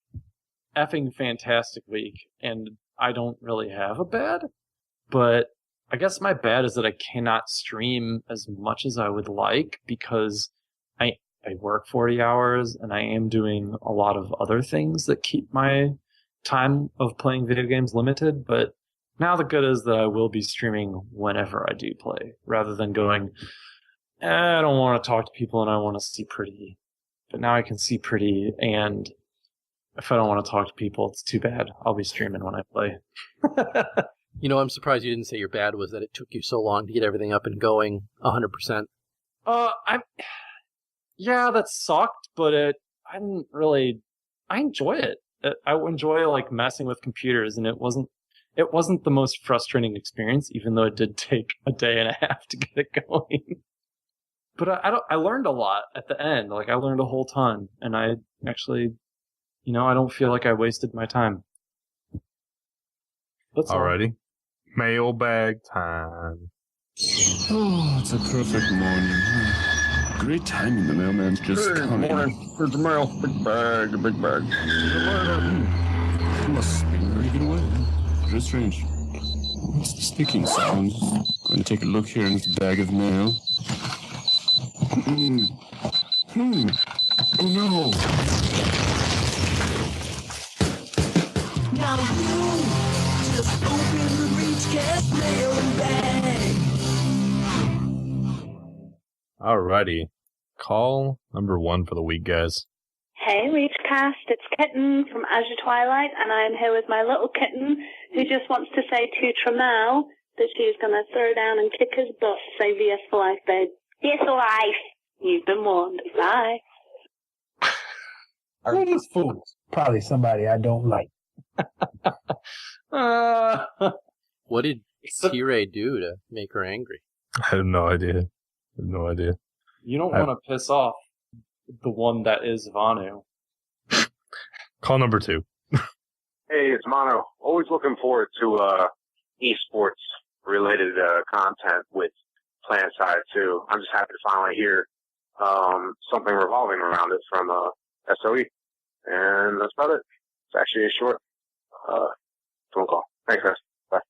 effing fantastic week, and I don't really have a bad, but I guess my bad is that I cannot stream as much as I would like because I work 40 hours and I am doing a lot of other things that keep my time of playing video games limited. But now the good is that I will be streaming whenever I do play rather than going, I don't want to talk to people and I want to see pretty. But now I can see pretty, and if I don't want to talk to people, it's too bad. I'll be streaming when I play. I'm surprised you didn't say your bad was that it took you so long to get everything up and going 100%. Yeah, that sucked, but I enjoy it. I enjoy like messing with computers, and it wasn't the most frustrating experience, even though it did take a day and a half to get it going. But I learned a lot at the end. Like I learned a whole ton, and I actually, I don't feel like I wasted my time. That's alrighty. Mailbag time. Oh, it's a perfect morning. Great timing, the mailman's just coming. Morning. Here's the mail. Big bag. Must be reading away. Just strange. What's the sticking sound? Going to take a look here in this bag of mail. Oh no! Now you just open the ReachCast mailbag. Alrighty. Call number 1 for the week, guys. Hey, ReachCast, it's Kitten from Azure Twilight, and I'm here with my little kitten who just wants to say to Tramal that she's going to throw down and kick his butt. Say VS for life, babe. VS for life. You've been warned. Bye. Who these fools? Probably somebody I don't like. What did T-Ray do to make her angry? I have no idea. You don't want to piss off the one that is Vanu. Call number 2. Hey, it's Mono. Always looking forward to esports related content with plan side too. I'm just happy to finally hear something revolving around it from SOE. And that's about it. It's actually a short phone call. Thanks, guys. Bye.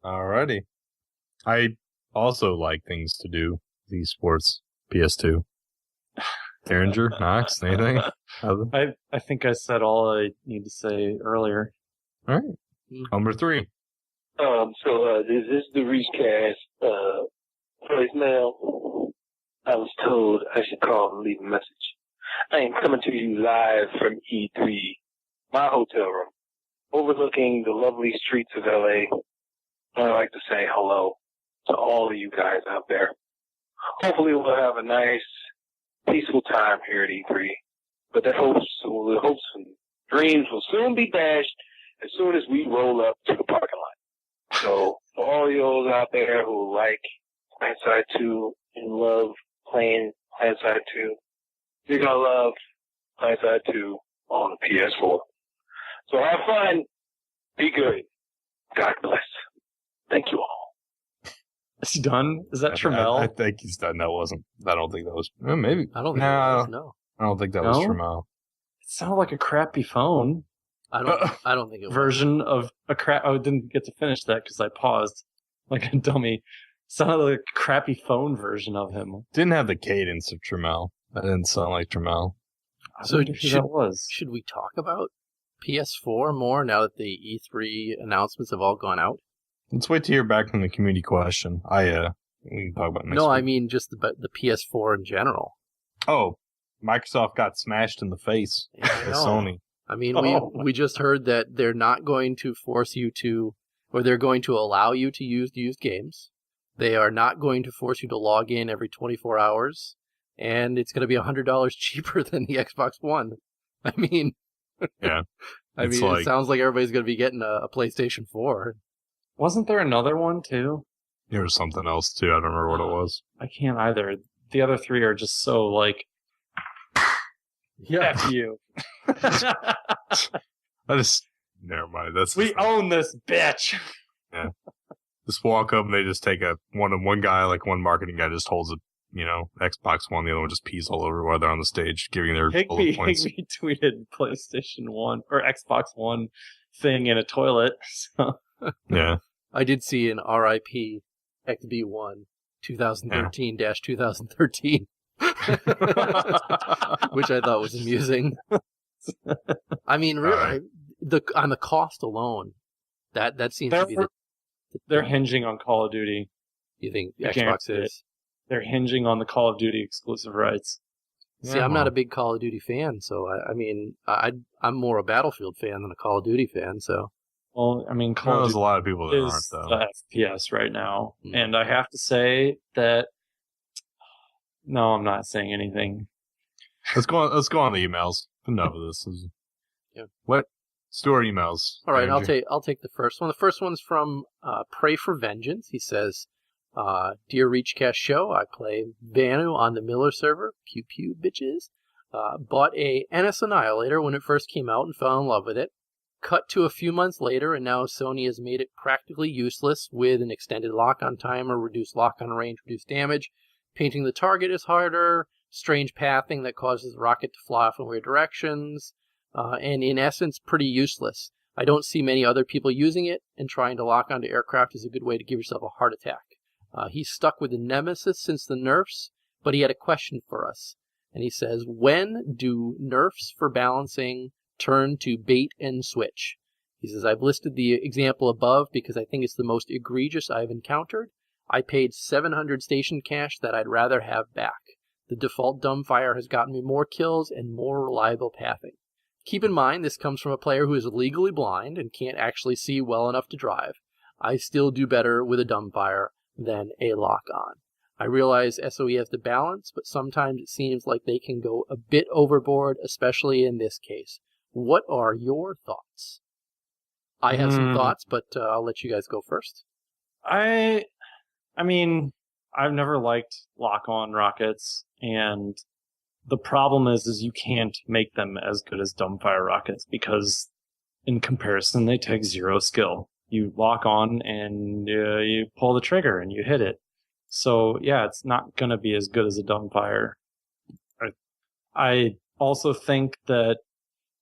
Alrighty. I also like things to do with esports. PS2. Derringer, Knox, anything? I think I said all I need to say earlier. All right. Number 3. This is the ReachCast voicemail. I was told I should call and leave a message. I am coming to you live from E3, my hotel room, overlooking the lovely streets of LA. I'd like to say hello to all of you guys out there. Hopefully we'll have a nice, peaceful time here at E3. But the hopes and dreams will soon be dashed as soon as we roll up to the parking lot. So for all y'all out there who like PlanetSide 2 and love playing PlanetSide 2, you're going to love PlanetSide 2 on the PS4. So have fun. Be good. God bless. Thank you all. Is he done? Is that Trammell? I think he's done. I don't think that was. Maybe. I don't think that was, no. I don't think that was Trammell. It sounded like a crappy phone. I don't think it was. Version of a crap. I didn't get to finish that because I paused like a dummy. Sounded like a crappy phone version of him. Didn't have the cadence of Trammell. That didn't sound like Trammell. So should we talk about PS4 more now that the E3 announcements have all gone out? Let's wait to hear back from the community question. We can talk about it next week. I mean just the PS4 in general. Oh, Microsoft got smashed in the face by Sony. I mean, we just heard that they're not going to force you to, or they're going to allow you to use used games. They are not going to force you to log in every 24 hours, and it's going to be $100 cheaper than the Xbox One. I mean, yeah. It sounds like everybody's going to be getting a PlayStation 4. Wasn't there another one too? There was something else too. I don't remember what it was. I can't either. The other 3 are just so like. Yeah, F you. Never mind. We own this bitch. Yeah. Just walk up and they just take one guy, like one marketing guy, just holds a Xbox One. The other one just pees all over while they're on the stage, giving their bullet points. Higby tweeted PlayStation 1 or Xbox One thing in a toilet. So. Yeah. I did see an RIP XB1 2013-2013. Which I thought was amusing. I mean, really, on the cost alone, that seems to be they're hinging on Call of Duty. You think Xbox is? They're hinging on the Call of Duty exclusive rights. See, I'm not a big Call of Duty fan, so I'm more a Battlefield fan than a Call of Duty fan. So, well, I mean, there's a lot of people that aren't though. The FPS right now, and I have to say that. No, I'm not saying anything. Let's go on the emails. Enough of this. What? Store emails. All right, I'll take the first one. The first one's from Pray for Vengeance. He says, "Dear ReachCast show, I play Banu on the Miller server. Pew pew bitches. Bought a NS Annihilator when it first came out and fell in love with it. Cut to a few months later, and now Sony has made it practically useless with an extended lock-on timer, reduced lock-on range, reduced damage. Painting the target is harder, strange pathing that causes the rocket to fly off in weird directions, and in essence, pretty useless. I don't see many other people using it, and trying to lock onto aircraft is a good way to give yourself a heart attack. He's stuck with the Nemesis since the nerfs, but he had a question for us. And he says, when do nerfs for balancing turn to bait and switch? He says, I've listed the example above because I think it's the most egregious I've encountered. I paid 700 station cash that I'd rather have back. The default dumbfire has gotten me more kills and more reliable pathing. Keep in mind, this comes from a player who is legally blind and can't actually see well enough to drive. I still do better with a dumbfire than a lock-on. I realize SOE has the balance, but sometimes it seems like they can go a bit overboard, especially in this case. What are your thoughts? I have some thoughts, but I'll let you guys go first. I mean, I've never liked lock-on rockets, and the problem is you can't make them as good as dumbfire rockets because, in comparison, they take 0 skill. You lock on and you pull the trigger and you hit it. So yeah, it's not going to be as good as a dumbfire. I also think that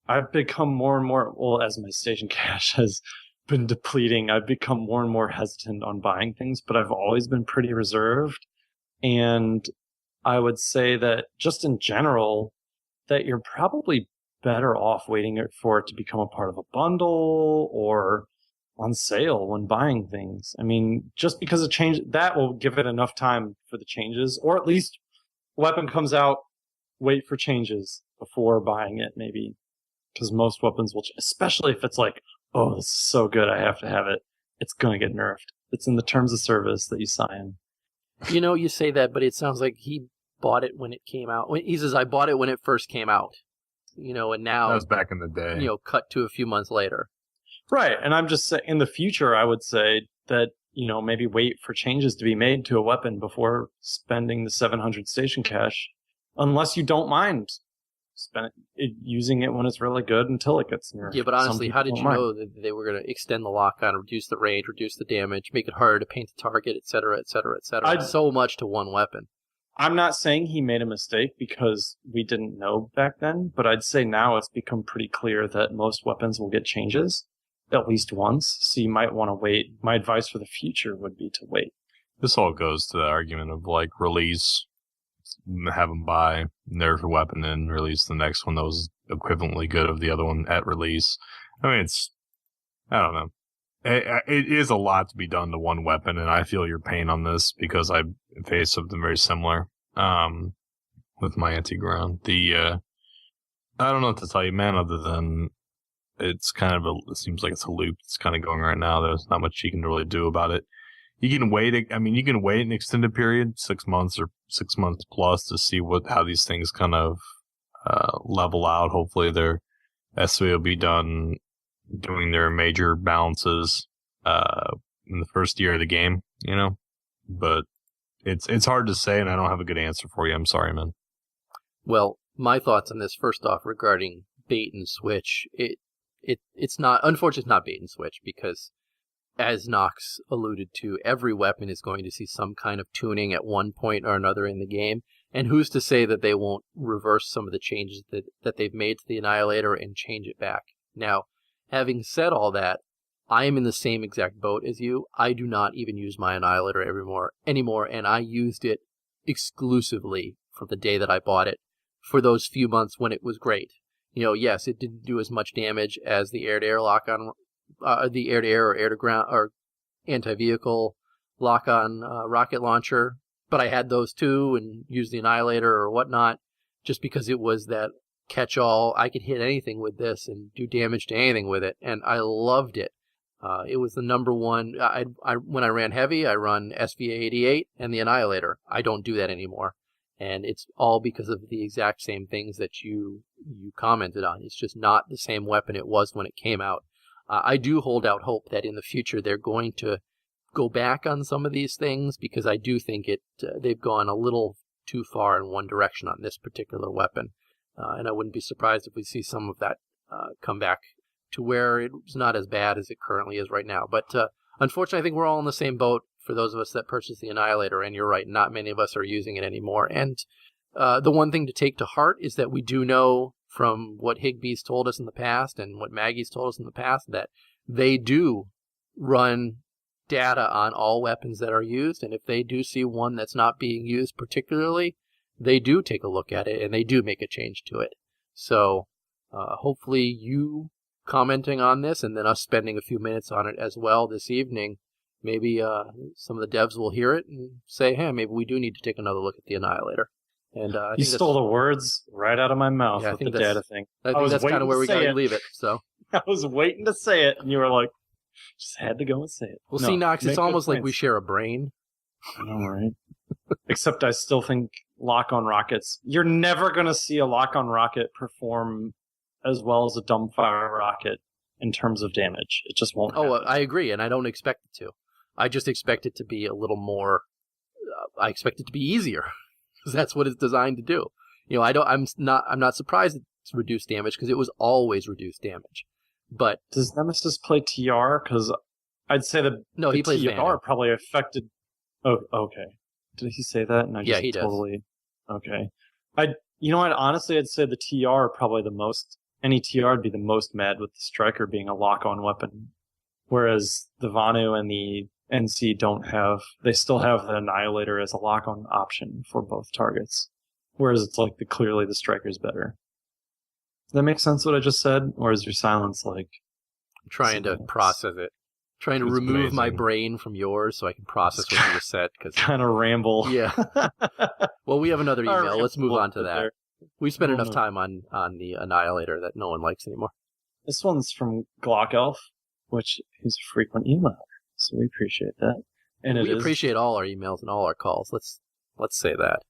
I've become more and more, well, as my station cash has been depleting, I've become more and more hesitant on buying things, but I've always been pretty reserved. And I would say that just in general, that you're probably better off waiting for it to become a part of a bundle or on sale when buying things. I mean, just because a change, that will give it enough time for the changes, or at least weapon comes out, wait for changes before buying it, maybe. Because most weapons will, especially if it's like, oh, this is so good, I have to have it. It's going to get nerfed. It's in the terms of service that you sign. You know, you say that, but it sounds like he bought it when it came out. He says, I bought it when it first came out. You know, and now... That was back in the day. You know, cut to a few months later. Right, and I'm just saying, in the future, I would say that, you know, maybe wait for changes to be made to a weapon before spending the 700 station cash, unless you don't mind using it when it's really good until it gets nerfed. Yeah, but honestly, how did you know that they were going to extend the lock-on, reduce the range, reduce the damage, make it harder to paint the target, et cetera, et cetera, et cetera? So much to one weapon. I'm not saying he made a mistake because we didn't know back then, but I'd say now it's become pretty clear that most weapons will get changes at least once, so you might want to wait. My advice for the future would be to wait. This all goes to the argument of, like, release, have them buy, nerf a weapon, and release the next one that was equivalently good of the other one at release. I mean, I don't know. It is a lot to be done to one weapon, and I feel your pain on this because I face something very similar with my anti-ground. I don't know what to tell you, man, other than it's kind of it seems like it's a loop. It's kind of going right now. There's not much you can really do about it. You can wait. I mean, you can wait an extended period, 6 months or 6 months plus, to see how these things kind of level out. Hopefully, their SOE will be done doing their major balances in the first year of the game. You know, but it's hard to say, and I don't have a good answer for you. I'm sorry, man. Well, my thoughts on this, first off, regarding bait and switch, it's not, unfortunately, it's not bait and switch, because as Knox alluded to, every weapon is going to see some kind of tuning at one point or another in the game, and who's to say that they won't reverse some of the changes that they've made to the Annihilator and change it back. Now, having said all that, I am in the same exact boat as you. I do not even use my Annihilator anymore, and I used it exclusively from the day that I bought it for those few months when it was great. You know, yes, it didn't do as much damage as the air-to-air lock-on, the air-to-air or air-to-ground or anti-vehicle lock-on rocket launcher, but I had those too and used the Annihilator or whatnot just because it was that catch-all. I could hit anything with this and do damage to anything with it, and I loved it. It was the number one. When I ran heavy, I run SVA-88 and the Annihilator. I don't do that anymore. And it's all because of the exact same things that you commented on. It's just not the same weapon it was when it came out. I do hold out hope that in the future they're going to go back on some of these things, because I do think they've gone a little too far in one direction on this particular weapon. And I wouldn't be surprised if we see some of that come back to where it's not as bad as it currently is right now. But unfortunately, I think we're all in the same boat for those of us that purchased the Annihilator, and you're right, not many of us are using it anymore. And the one thing to take to heart is that we do know from what Higbee's told us in the past and what Maggie's told us in the past that they do run data on all weapons that are used, and if they do see one that's not being used particularly, they do take a look at it and they do make a change to it. So hopefully you commenting on this and then us spending a few minutes on it as well this evening, maybe some of the devs will hear it and say, hey, maybe we do need to take another look at the Annihilator. And you stole the words right out of my mouth with the data thing. I think that's kind of where we got to leave it. So I was waiting to say it, and you were like, just had to go and say it. Well, see, Knox, it's almost like we share a brain. I know, right? Except I still think lock-on rockets, you're never going to see a lock-on rocket perform as well as a dumbfire rocket in terms of damage. It just won't happen. I agree, and I don't expect it to. I just expect it to be a little more, I expect it to be easier, because that's what it's designed to do. You know, I'm not surprised it's reduced damage, because it was always reduced damage. But does Nemesis play TR? Because I'd say he plays TR Vandal. probably affected. Oh, okay. Did he say that? And I Yeah, just he does. totally okay. You know what? Honestly, I'd say the TR are probably the most. Any TR would be the most mad with the striker being a lock-on weapon, whereas the Vanu and the NC don't have. They still have the Annihilator as a lock-on option for both targets, whereas it's like clearly the striker's better. Does that make sense? What I just said, or is your silence like? I'm trying to process it. Trying to remove my brain from yours so I can process what you just said. Cause, kind of ramble. Yeah. Well, we have another email. Let's move on to that. There. We spent enough time on the Annihilator that no one likes anymore. This one's from Glock Elf, which is a frequent emailer, so we appreciate that. And we appreciate all our emails and all our calls. Let's say that.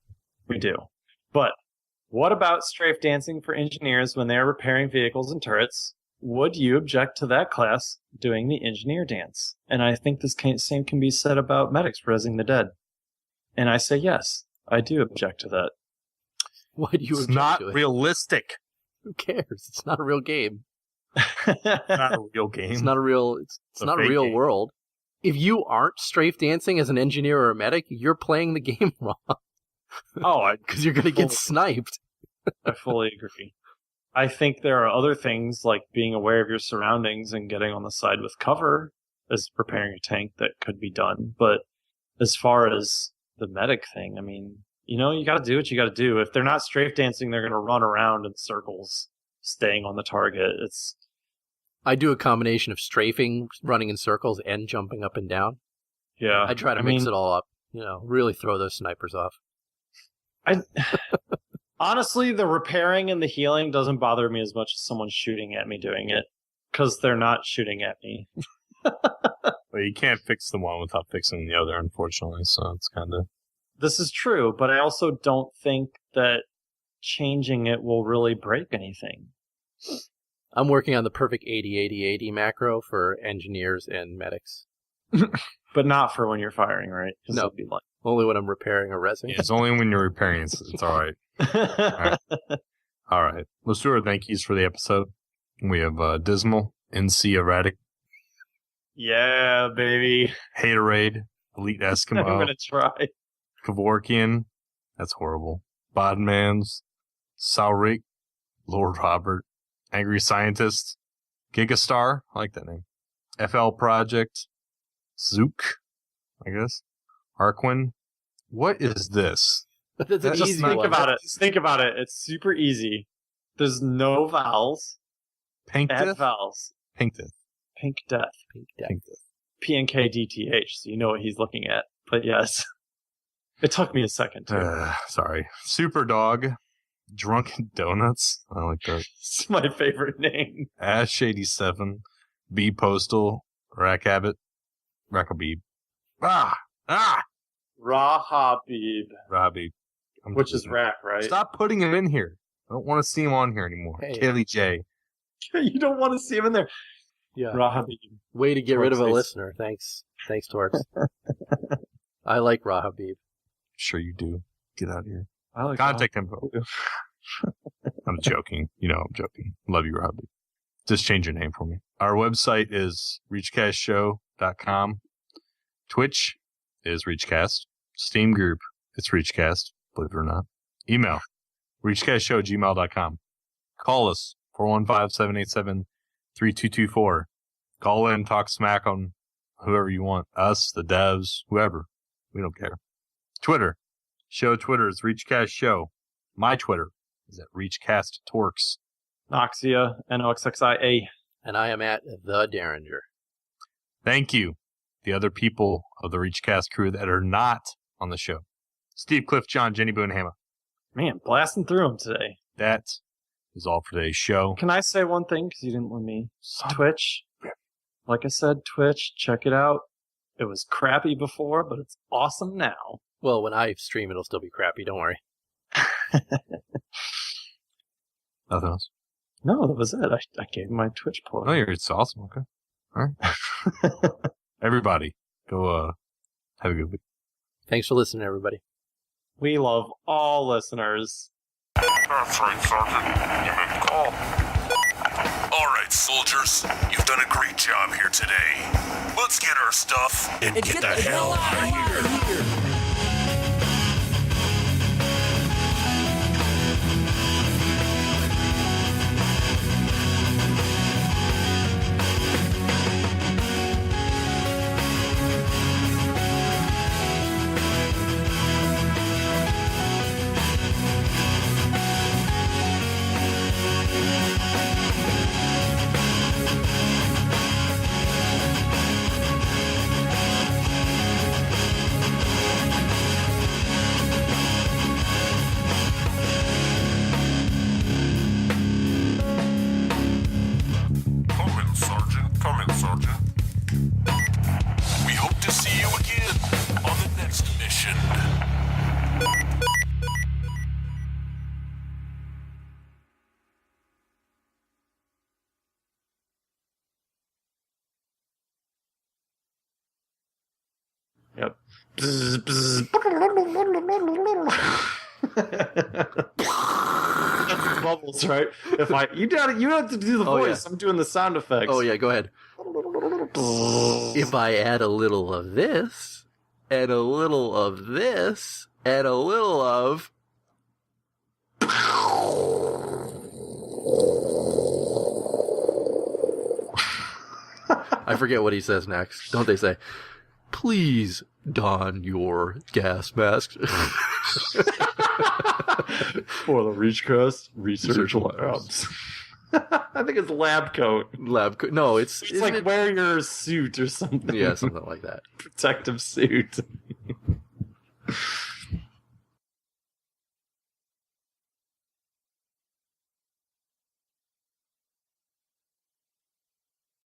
We do. But what about strafe dancing for engineers when they are repairing vehicles and turrets? Would you object to that class doing the engineer dance? And I think this same can be said about medics rezzing the dead. And I say yes, I do object to that. Why do you object to it? It's not realistic. Who cares? It's not a real game. Not a real game. It's not a real. It's not a real game. world. If you aren't strafe dancing as an engineer or a medic, you're playing the game wrong. Oh, because you're going to get sniped. I fully agree. I think there are other things like being aware of your surroundings and getting on the side with cover as preparing a tank that could be done. But as far as the medic thing, I mean, you got to do what you got to do. If they're not strafe dancing, they're going to run around in circles, staying on the target. I do a combination of strafing, running in circles, and jumping up and down. Yeah. I try to mix it all up. Really throw those snipers off. Honestly, the repairing and the healing doesn't bother me as much as someone shooting at me doing it, because they're not shooting at me. Well, you can't fix the one without fixing the other, unfortunately, so it's kind of... This is true, but I also don't think that changing it will really break anything. I'm working on the perfect 80-80-80 macro for engineers and medics. But not for when you're firing, right? No, only when I'm repairing or rezzing. Yeah, it's only when you're repairing. It's all right. All right. Let's do our thank yous for the episode. We have Dismal, NC Erratic. Yeah, baby. Haterade, Elite Eskimo. I'm going to try. Kevorkian. That's horrible. Bodmans, Saurik, Lord Robert, Angry Scientist, Gigastar. I like that name. FL Project, Zook, I guess. Arquin. What is this? That's an easy think one. about it. Think about it. It's super easy. There's no vowels. Pink Add Death? vowels. Pink Death. Pink Death. Pink Death. Pink Death. PNKDTH, so you know what he's looking at. But yes. It took me a second, too. Sorry. Super Dog, Drunken Donuts. I like that. It's my favorite name. Ash87, B Postal, Rackhabit, Rackabib. Rahabib. Robbie. Which is Rack, right? Stop putting him in here. I don't want to see him on here anymore. Hey. Kaylee J. You don't want to see him in there. Yeah. Rahabib. Way to get rid of a Torx. listener. Thanks, Torx. I like Rahabib. Sure you do. Get out of here. I like Contact info. I'm joking. I'm joking. Love you, Robbie. Just change your name for me. Our website is reachcastshow.com. Twitch is ReachCast. Steam group, it's ReachCast, believe it or not. Email, reachcastshow@gmail.com. Call us, 415-787-3224. Call in, talk smack on whoever you want. Us, the devs, whoever. We don't care. Twitter. Show Twitter is ReachCast Show. My Twitter is at ReachCast Torx. Noxia, NOXXIA. And I am at The Derringer. Thank you. The other people of the ReachCast crew that are not on the show. Steve, Cliff, John, Jenny, Boo, and Hama. Man, blasting through them today. That is all for today's show. Can I say one thing? Because you didn't let me. Twitch. Like I said, Twitch, check it out. It was crappy before, but it's awesome now. Well, when I stream, it'll still be crappy. Don't worry. Nothing else? No, that was it. I gave my Twitch plug. Oh, it's awesome. Okay. All right. Everybody, go have a good week. Thanks for listening, everybody. We love all listeners. That's right, Sergeant. You made the call. All right, soldiers. You've done a great job here today. Let's get our stuff and get the hell out of here. Yep. Bubbles, right? You have to do the voice. Yeah. I'm doing the sound effects. Oh yeah, go ahead. If I add a little of this, and a little of this, and a little of... I forget what he says next. Don't they say, please don your gas mask? For the ReachCast Research Labs. I think it's lab coat. No, it's like wear your suit or something. Yeah, something like that. Protective suit.